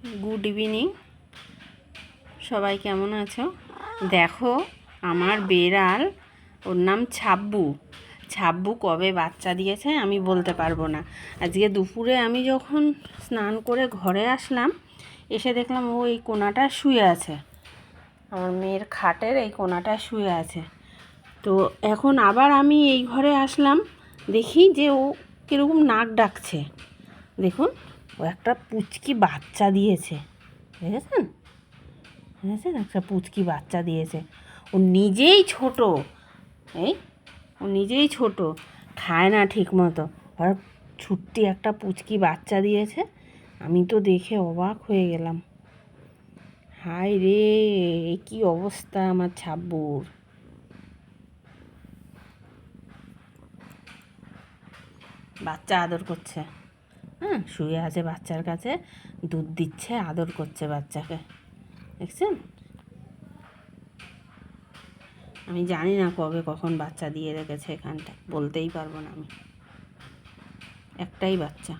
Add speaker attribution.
Speaker 1: Good evening, সবাই কেমন আছো? দেখো আমার বেড়াল, ওর নাম ছাব্বু। ছাব্বু কবে বাচ্চা দিয়েছে আমি বলতে পারবো না। আজকে দুপুরে আমি যখন স্নান করে ঘরে আসলাম, এসে দেখলাম ও এই কোণাটা শুয়ে আছে, আমার মেয়ের খাটের এই কোণাটা শুয়ে আছে। তো এখন আবার আমি এই ঘরে আসলাম, দেখি যে ও কীরকম নাক ডাকছে। দেখুন, ও একটা পুচকি বাচ্চা দিয়েছে, দেখেছেন? দেখেছেন, একটা পুচকি বাচ্চা দিয়েছে। ও নিজেই ছোট, ও নিজেই ছোট, খায় না ঠিক মতো, আর ছুট্টি একটা পুচকি বাচ্চা দিয়েছে। আমি তো দেখে অবাক হয়ে গেলাম। হায় রে, এ কি অবস্থা আমার ছাব্বুর। বাচ্চা আদর করছে, হ্যাঁ, শুয়ে আছে বাচ্চার কাছে, দুধ দিচ্ছে, আদর করছে বাচ্চাকে, দেখছেন? আমি জানি না কবে কখন বাচ্চা দিয়ে রেখেছে, এখানটা বলতেই পারবো না আমি। একটাই বাচ্চা।